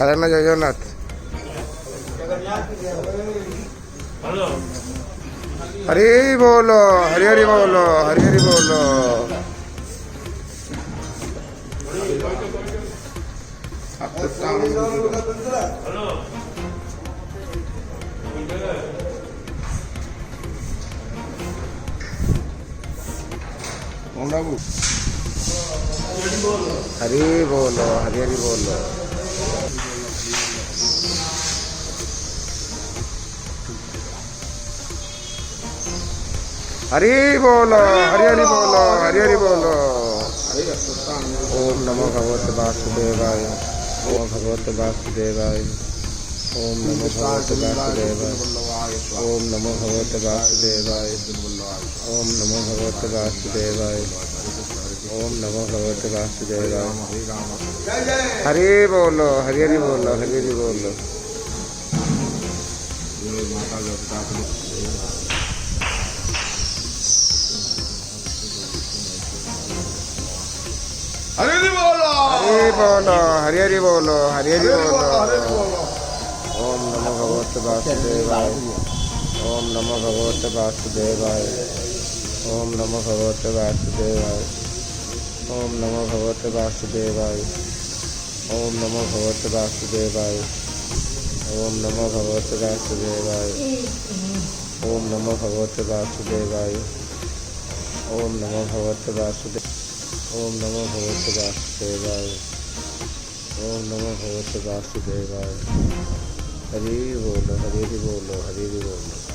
কালানা জগন্নাথ हरि बोलो हरि हरि बोलो हरि हरि बोलो हरि बोलो हरि हरि बोलो हरि बोलो हरि हरि बोलो हरि हरि बोलो ओम नमो भगवते वासुदेवाय ओम भगवते वासुदेवाय ओम नमो भगवते वासुदेवाय ओम नमो भगवते वासुदेवाय ओम नमो भगवते वासुदेवाय ओम नमो भगवते वासुदेवाय हरि बोलो हरि हरि बोलो हरि हरि बोलो हरि बोलो हरि हरि बोलो हरि हरि बोलो ओम नमो भगवते वासुदेवाय ओम नमो भगवते वासुदेवाय ओम नमो भगवते वासुदेवाय ओम नमो भगवते वासुदेवाय ओम नमो भगवते वासुदेवाय ओम नमो भगवते वासुदेवाय ओम नमो भगवते वासुदेवाय ओम नमो भगवते वासुदेवाय ओम नमो भगवते वासुदेवाय ओम नमो भगवते वासुदेवाय हरि बोलो हरि बोलो हरि बोलो।